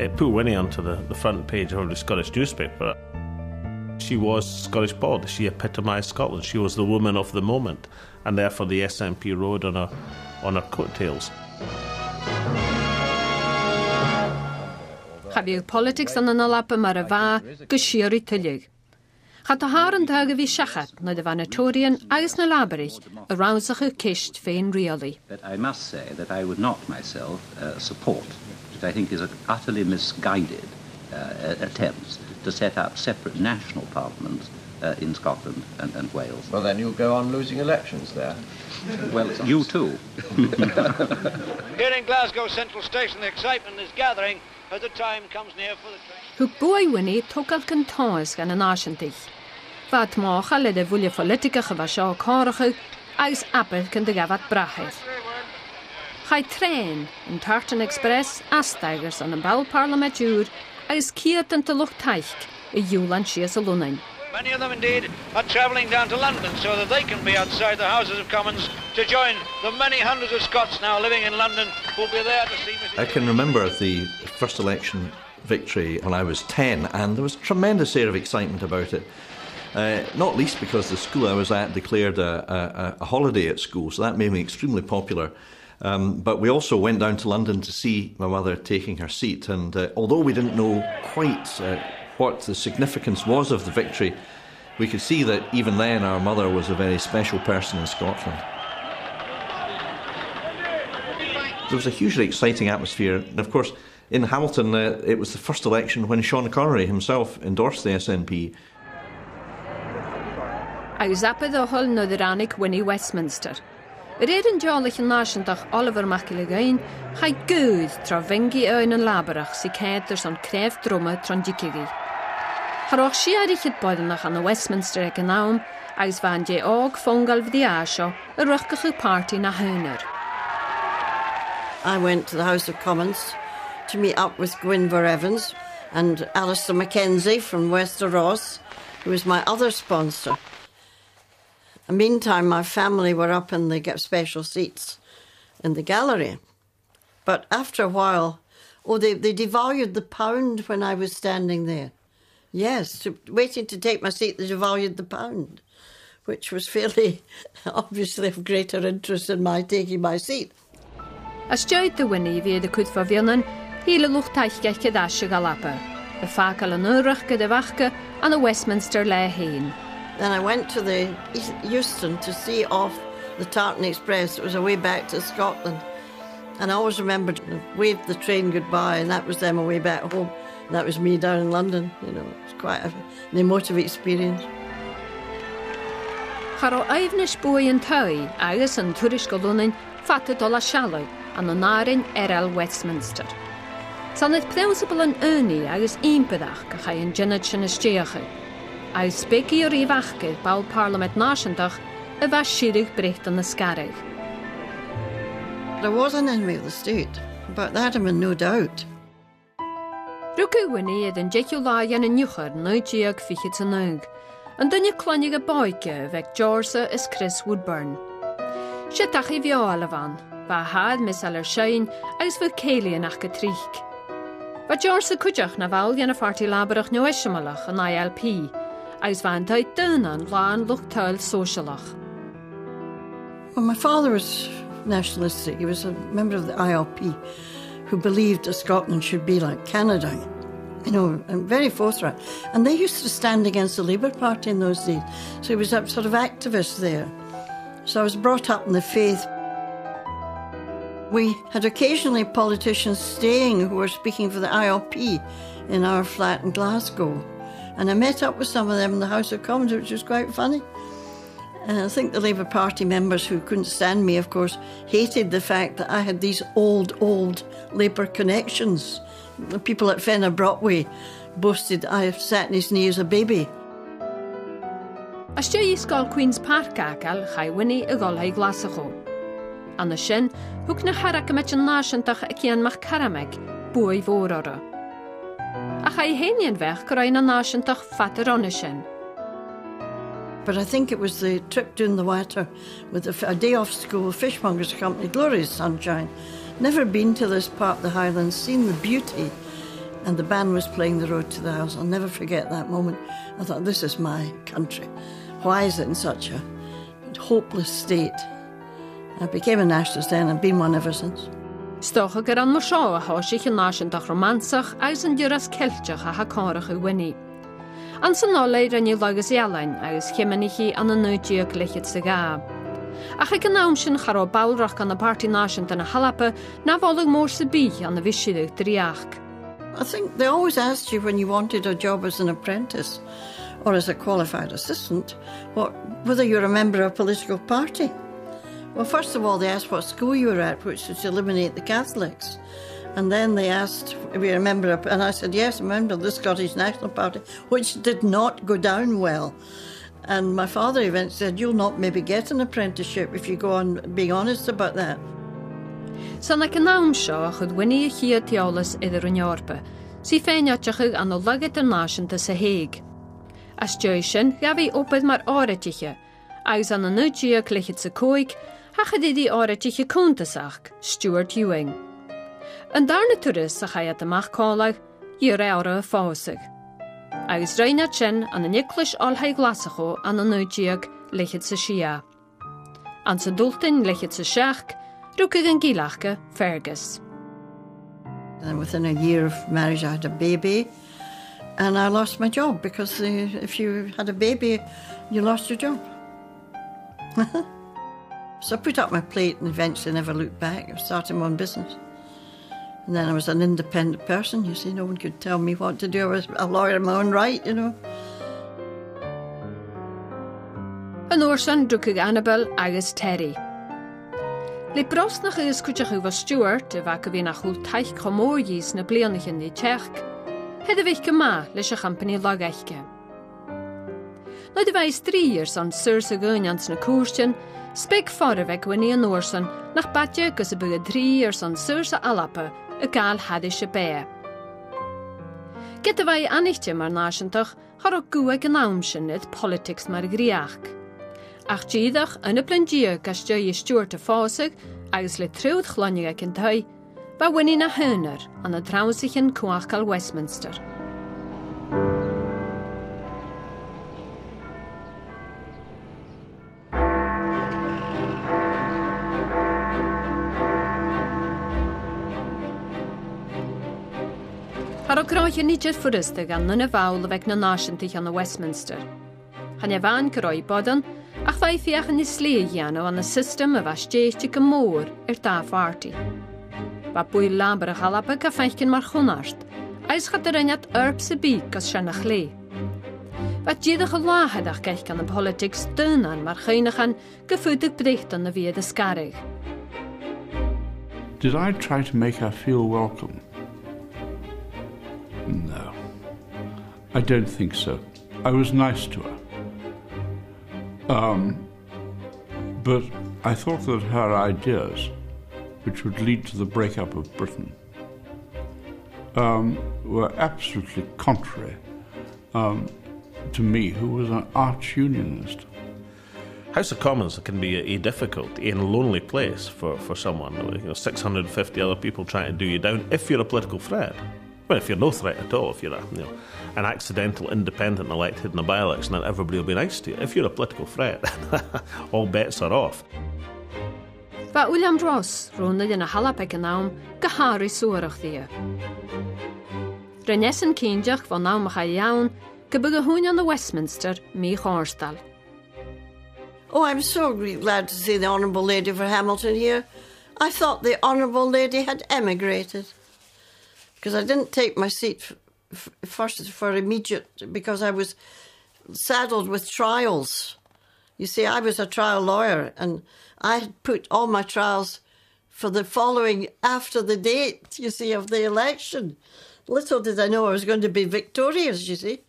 put Winnie onto the front page of the Scottish newspaper. She was Scottish bod. She epitomised Scotland. She was the woman of the moment, and therefore the SNP rode on her coattails. Chafiad politics an Alapa mar a bha go siar I tuilig. Chat a haar an dag a bhí seachat na de Vanatorian agus na Labarich a raunsach a kist féin rialí. But I must say that I would not myself support, which I think is an utterly misguided attempts to set up separate national parliaments in Scotland and Wales. Well, then you'll go on losing elections there. Well, you too. Here in Glasgow Central Station, the excitement is gathering as the time comes near for the train. Hug boy Winnie tógal cantáis gan an asiantich. Vat mácha le de bhuiile politica go bha seo cáracha agus apel can de gavat brachir. Chai train in Tartan Express Alasdair an an bal parlamentúr agus ciat an lucht taicht I Júlan sias a lunain. Many of them indeed are travelling down to London so that they can be outside the Houses of Commons to join the many hundreds of Scots now living in London who will be there to see Mrs. I can remember the first election victory when I was 10, and there was a tremendous air of excitement about it. Not least because the school I was at declared a holiday at school, so that made me extremely popular. But we also went down to London to see my mother taking her seat, and although we didn't know quite what the significance was of the victory, we could see that even then our mother was a very special person in Scotland. There was a hugely exciting atmosphere, and of course in Hamilton it was the first election when Sean Connery himself endorsed the SNP. Agus apad ó hol no Rannig Winnie Westminster. An jálich an náisiantach Oliver MacNeil chai gúd tra vengi oin an labarach si céadar san créf drumme tron dicigi. Harach si arichid boidenach an Westminster ag an naum, agus van je og fongal bhean-uasal a ruchgachu party na húnar. I went to the House of Commons to meet up with Gwynfor Evans and Alistair Mackenzie from Wester Ross, who was my other sponsor. In the meantime, my family were up in the special seats in the gallery. But after a while, they devalued the pound when I was standing there. Yes, waiting to take my seat, they devalued the pound, which was fairly obviously of greater interest in my taking my seat. As joid de Winnie via de cwyd fafianan, hile luchtaich gech gedashe galapa, the fakal an urach gedevachke and the Westminster le heen. Then I went to the Euston to see off the Tartan Express. It was a way back to Scotland. And I always remembered, waved the train goodbye, and that was them away back home. And that was me down in London. You know, it was quite an emotive experience. Charo aifnish boi an taui, agus an turish golunin, Phartaidh Naiseanta an an narin Westminster. San it plausible an erni agus impedach ga chai an jinnit sin isteache. Agus speki o rivachke bal Parliament náisiantach a bheith sirig brecht an na scarrig. There was an enemy of the state, about that I'm in no doubt. Ruku Winnie ed an jeiciúlá an nuchar noidíag fichit an nug, an dunne clonig a boike vec Georgia is Chris Woodburn. Sietach I bheála van, ba had mis aller sein agus fu célian ach go trích. Ba Georgia cúideach na bhail an a Phartaidh Labarach no eisiamalach an ILP, agus van daid dunan láan luchtail socialach. Well, my father was nationalistic. He was a member of the ILP who believed that Scotland should be like Canada, you know, and very forthright. And they used to stand against the Labour Party in those days. So he was a sort of activist there. So I was brought up in the faith. We had occasionally politicians staying who were speaking for the ILP in our flat in Glasgow. And I met up with some of them in the House of Commons, which was quite funny. And I think the Labour Party members who couldn't stand me, of course, hated the fact that I had these old Labour connections. The people at Fenner Broadway boasted I sat in his knee as a baby. As je ysgol Queen's Park agal, chai Winnie y golai glasacho. An y sin, hwg na harak ymet yn náisiantach ac ian mach carameg, bwy fôr ora. A chai henian vech gyrain na náisiantach fatar on y sin. But I think it was the trip down the water with a day off school fishmongers company, glorious sunshine. Never been to this part of the Highlands, seen the beauty. And the band was playing The Road to the House. I'll never forget that moment. I thought, this is my country. Why is it in such a hopeless state? I became a nationalist then and been one ever since. Stocha gur an mar seo a háisich an náisiúntaach romansach agus an dúras ceilteach a hacárach u Winnie. An san nála rinne legus Allan agus chimanichi an an nuidíoch lichid sa gá. Ach ag an nám sin charó bálrach an na Pártaidh Naiseanta na h-Alba na bhálaigh mór sa bí an na bhisiúdach dh'fhiach. I think they always asked you when you wanted a job as an apprentice or as a qualified assistant, whether you're a member of a political party. Well, first of all, they asked what school you were at, which was to eliminate the Catholics. And then they asked if you're a member of, and I said, yes, I'm a member of the Scottish National Party, which did not go down well. And my father eventually said, you'll not maybe get an apprenticeship if you go on being honest about that. San ag an nám seo chud Winnie a chiad teolas idir an Eorpa, si féineateach an ó lagad an náisiúnta sa Hague. As dúis sin, gabhí opad mar áiritiche, agus an nuidíoch lichid sa cóig, hachad idi áiritiche cúntasach, Stuart Ewing. An darna turas sa chaiad amach cálaigh, iarraidh a fásaigh. Agus reinad sin an a Nicholas alhaigh glasachó an nuidíoch lichid sa Shia. An sa dultain lichid sa Seach, rúcaigh an Gaelachcha Fergus. And within a year of marriage, I had a baby, and I lost my job because if you had a baby, you lost your job. So I put up my plate and eventually never looked back. I started my own business. And then I was an independent person, you see, no one could tell me what to do. I was a lawyer in my own right, you know. An orsan rúcaigh Annabel agus Terry. Le brosnach is cúteach uva Stuart, a bhac a bhí nach chúl taich chomórdís na blianachin ní Teach, had a bhíh go má leis a champaní lagaiche. No de bheis 3 years an sur sa gúinans na cúrstein, speg far a bheith Winnie an orsan nach badje gus a buga 3 years an sur sa Alapa a gáil hadis a bé. Get a bheith anichte mar náisiúntaach har a gúag an námsin it politics mar gríach. Ach díadach yn y blindíoch gas deo I Stuart a fásaigh agus le trúd chláinnig ag an taid, ba Winnie na húnar an a dráusich in c-Uachtal Westminster. Har o gráith níidir furistag an nuna bhail a bheith na náisiúntaach an na Westminster. Han a bhain gráith bodan, ach bhaith an is slé dhéanamh an a system a bheith stéiste go mór dh'fhiach. Ba buil lábar a h-Alba go feicin mar chunart, agus chad a rinnead orb sa bí gus se nach lé. Ba díadach a láhadach gaiich gan na politics dúnan mar chuinechan go fuidig breichtan na bhíad a scarigh. Did I try to make her feel welcome? No, I don't think so. I was nice to her. But I thought that her ideas, which would lead to the breakup of Britain, were absolutely contrary to me, who was an arch-unionist. House of Commons can be a difficult and lonely place for someone. 650 other people trying to do you down if you're a political threat. Well, if you're no threat at all, if you're an accidental independent elected in a by-election, then everybody will be nice to you. If you're a political threat, all bets are off. Ba William Ross rúnad in a h-Alba ag an nám go háirí suarach dia. Rinnes an cíndeach van námach a jaun go bug a hún an the Westminster mí chárstal. Oh, I'm so glad to see the Honourable Lady for Hamilton here. I thought the Honourable Lady had emigrated. Because I didn't take my seat first for immediate, because I was saddled with trials. You see, I was a trial lawyer, and I had put all my trials for the following after the date, you see, of the election. Little did I know I was going to be victorious, you see.